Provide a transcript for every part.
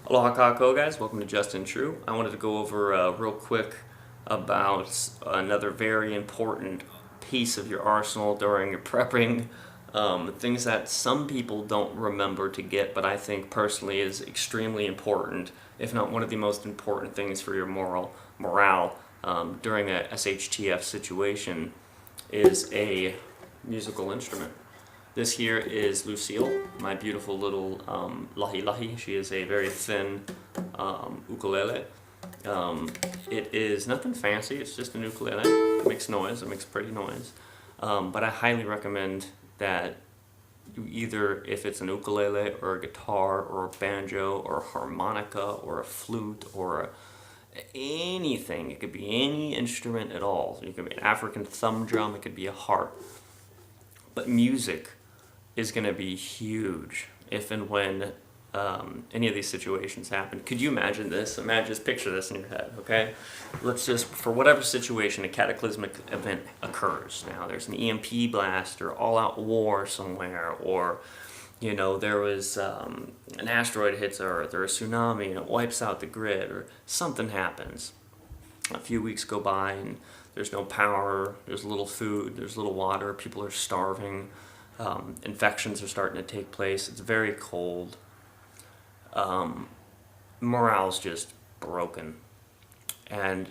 Aloha kako guys, welcome to Just&True. I wanted to go over real quick about another very important piece of your arsenal during your prepping. Things that some people don't remember to get, but I think personally is extremely important, if not one of the most important things for your morale during a SHTF situation, is a musical instrument. This here is Lucille, my beautiful little lahi lahi. She is a very thin ukulele. It is nothing fancy, it's just an ukulele. It makes noise, it makes pretty noise. But I highly recommend that you either, if it's an ukulele or a guitar or a banjo or a harmonica or a flute or anything, it could be any instrument at all. It could be an African thumb drum, it could be a harp. But music is going to be huge if and when any of these situations happen. Could you imagine this? Just picture this in your head, okay? Let's just, for whatever situation, a cataclysmic event occurs. Now, there's an EMP blast or all-out war somewhere, or, you know, there was an asteroid hits Earth, or a tsunami and it wipes out the grid, or something happens. A few weeks go by and there's no power, there's little food, there's little water, people are starving. Infections are starting to take place. It's very cold. Morale's just broken. And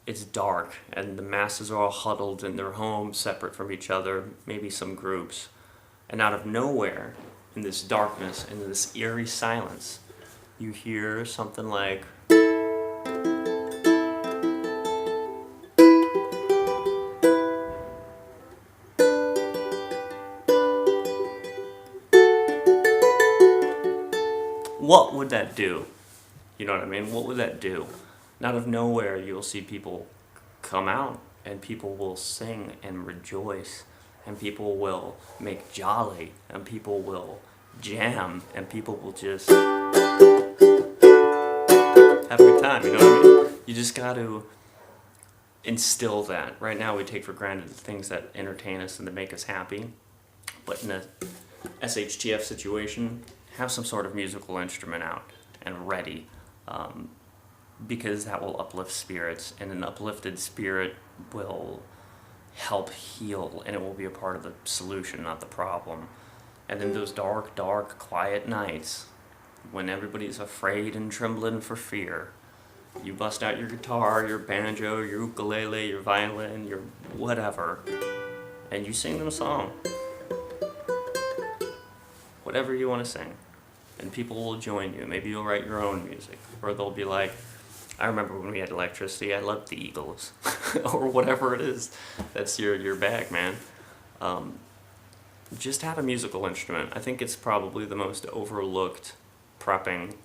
it's dark, and the masses are all huddled in their homes, separate from each other, maybe some groups. And out of nowhere, in this darkness, in this eerie silence, you hear something like, what would that do? You know what I mean? What would that do? And out of nowhere, you'll see people come out, and people will sing and rejoice, and people will make jolly, and people will jam, and people will just have a good time, you know what I mean? You just got to instill that. Right now, we take for granted the things that entertain us and that make us happy, but in a SHTF situation, have some sort of musical instrument out and ready, because that will uplift spirits, and an uplifted spirit will help heal, and it will be a part of the solution, not the problem. And in those dark, dark, quiet nights, when everybody's afraid and trembling for fear, you bust out your guitar, your banjo, your ukulele, your violin, your whatever, and you sing them a song. Whatever you want to sing, and people will join you. Maybe you'll write your own music, or they'll be like, I remember when we had electricity, I loved the Eagles, or whatever it is that's your bag, man. Just have a musical instrument. I think it's probably the most overlooked prepping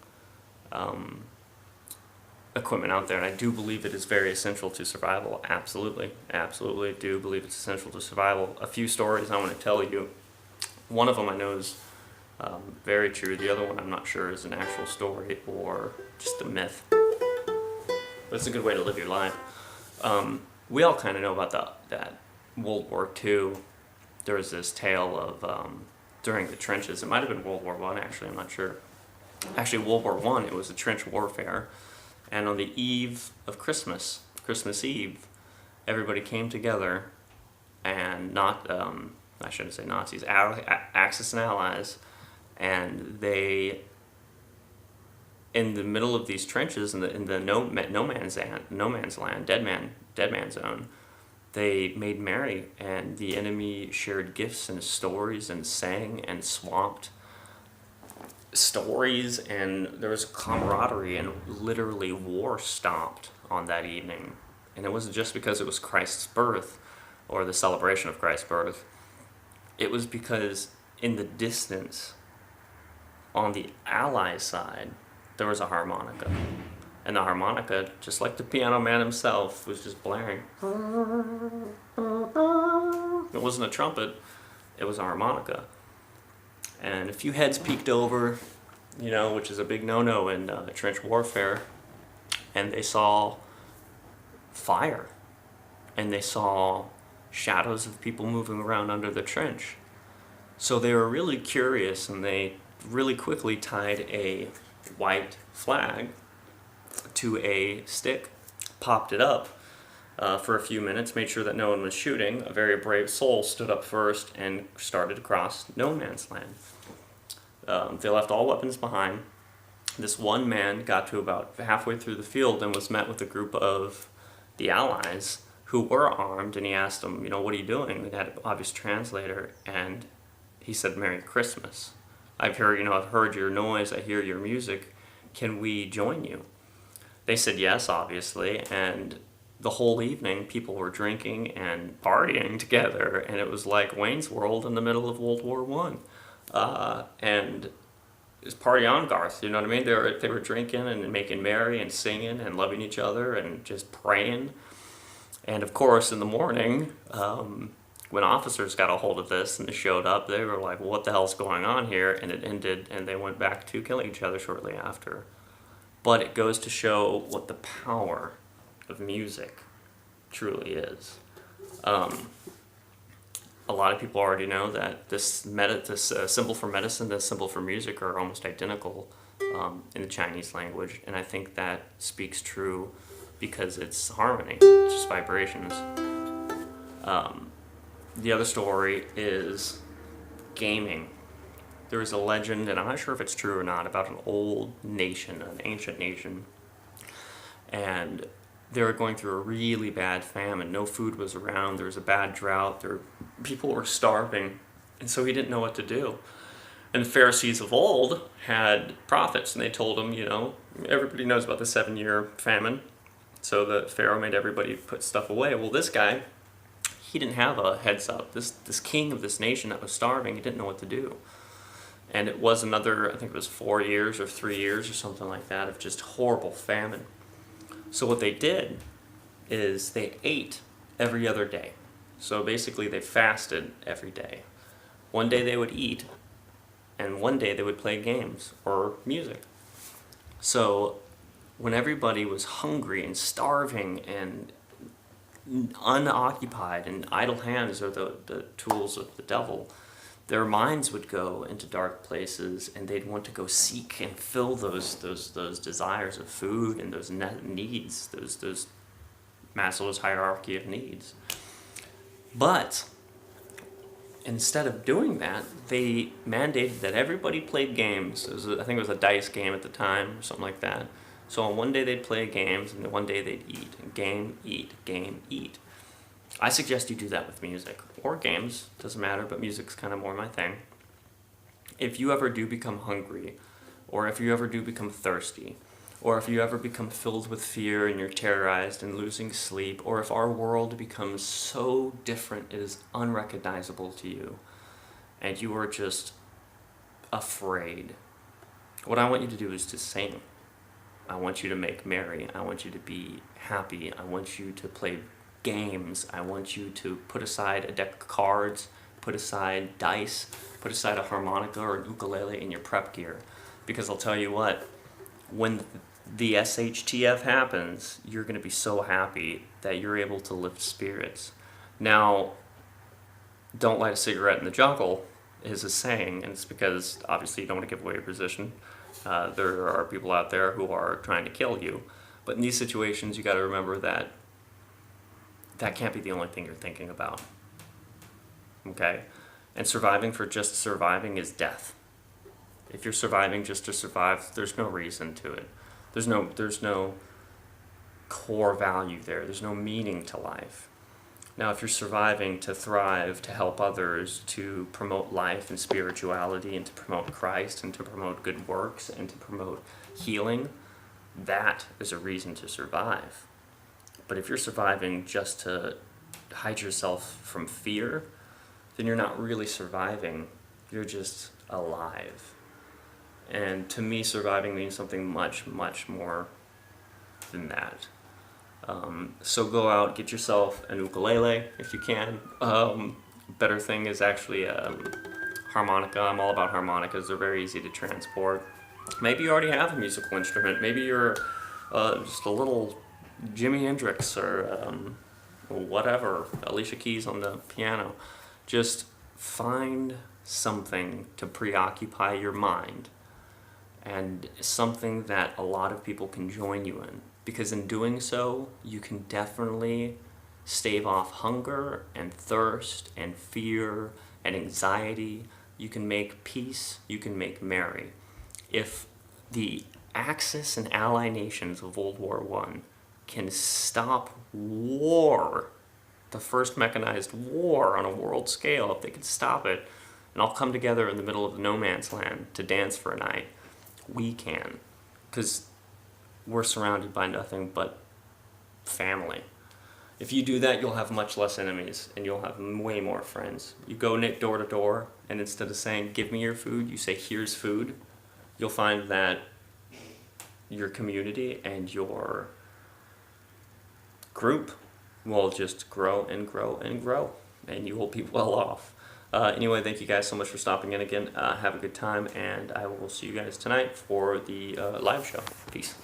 equipment out there, and I do believe it is very essential to survival. Absolutely, absolutely do believe it's essential to survival. A few stories I want to tell you. One of them I know is very true. The other one I'm not sure is an actual story or just a myth. But it's a good way to live your life. We all kind of know about that World War II. There was this tale of during the trenches. It might have been World War I, actually, I'm not sure. Actually, World War I, it was a trench warfare. And on the eve of Christmas Eve, everybody came together, and not, I shouldn't say Nazis, Axis and Allies, and they, in the middle of these trenches, in the no man's land, dead man zone, they made merry, and the enemy shared gifts and stories and sang and swapped stories, and there was camaraderie, and literally war stopped on that evening. And it wasn't just because it was Christ's birth or the celebration of Christ's birth. It was because in the distance, on the Allies side, there was a harmonica. And the harmonica, just like the piano man himself, was just blaring. It wasn't a trumpet, it was a harmonica. And a few heads peeked over, you know, which is a big no-no in trench warfare, and they saw fire, and they saw shadows of people moving around under the trench. So they were really curious, and they really quickly tied a white flag to a stick, popped it up for a few minutes, made sure that no one was shooting. A very brave soul stood up first and started to cross no man's land. They left all weapons behind. This one man got to about halfway through the field and was met with a group of the Allies who were armed, and he asked them, what are you doing? They had an obvious translator, and he said, Merry Christmas. I've heard your noise, I hear your music. Can we join you? They said yes, obviously, and the whole evening people were drinking and partying together, and it was like Wayne's World in the middle of World War One. And it was party on, Garth, you know what I mean? They were drinking and making merry and singing and loving each other and just praying. And of course, in the morning, when officers got a hold of this and they showed up, they were like, what the hell's going on here? And it ended, and they went back to killing each other shortly after. But it goes to show what the power of music truly is. A lot of people already know that this symbol for medicine, this symbol for music are almost identical in the Chinese language, and I think that speaks true because it's harmony, it's just vibrations. The other story is gaming. There is a legend, and I'm not sure if it's true or not, about an old nation, an ancient nation, and they were going through a really bad famine. No food was around, there was a bad drought, people were starving, and so he didn't know what to do. And the Pharisees of old had prophets, and they told him, everybody knows about the 7-year famine, so the Pharaoh made everybody put stuff away. Well, this guy, he didn't have a heads up. This king of this nation that was starving, he didn't know what to do. And it was another, I think it was 4 years or 3 years or something like that of just horrible famine. So what they did is they ate every other day. So basically they fasted every day. One day they would eat, and one day they would play games or music. So when everybody was hungry and starving and unoccupied, and idle hands are the tools of the devil, their minds would go into dark places, and they'd want to go seek and fill those desires of food and those needs, those Maslow's hierarchy of needs. But instead of doing that, they mandated that everybody played games. I think it was a dice game at the time, or something like that. So on one day they'd play games, and one day they'd eat. Game, eat, game, eat. I suggest you do that with music, or games, doesn't matter, but music's kind of more my thing. If you ever do become hungry, or if you ever do become thirsty, or if you ever become filled with fear and you're terrorized and losing sleep, or if our world becomes so different it is unrecognizable to you, and you are just afraid, what I want you to do is to sing. I want you to make merry. I want you to be happy. I want you to play games. I want you to put aside a deck of cards, put aside dice, put aside a harmonica or an ukulele in your prep gear. Because I'll tell you what, when the SHTF happens, you're going to be so happy that you're able to lift spirits. Now, don't light a cigarette in the jungle is a saying, and it's because obviously you don't want to give away your position. There are people out there who are trying to kill you. But in these situations, you got to remember that that can't be the only thing you're thinking about. Okay? And surviving for just surviving is death. If you're surviving just to survive, there's no reason to it. There's no core value there. There's no meaning to life. Now, if you're surviving to thrive, to help others, to promote life and spirituality, and to promote Christ, and to promote good works, and to promote healing, that is a reason to survive. But if you're surviving just to hide yourself from fear, then you're not really surviving. You're just alive. And to me, surviving means something much, much more than that. So go out, get yourself an ukulele if you can. Better thing is actually a harmonica. I'm all about harmonicas. They're very easy to transport. Maybe you already have a musical instrument. Maybe you're just a little Jimi Hendrix or whatever, Alicia Keys on the piano. Just find something to preoccupy your mind and something that a lot of people can join you in, because in doing so, you can definitely stave off hunger and thirst and fear and anxiety. You can make peace, you can make merry. If the Axis and ally nations of World War I can stop war, the first mechanized war on a world scale, if they could stop it, and all come together in the middle of no man's land to dance for a night, we can. Because we're surrounded by nothing but family. If you do that, you'll have much less enemies, and you'll have way more friends. You go door to door, and instead of saying, give me your food, you say, here's food. You'll find that your community and your group will just grow and grow and grow, and you will be well off. Anyway, thank you guys so much for stopping in again. Have a good time, and I will see you guys tonight for the live show. Peace.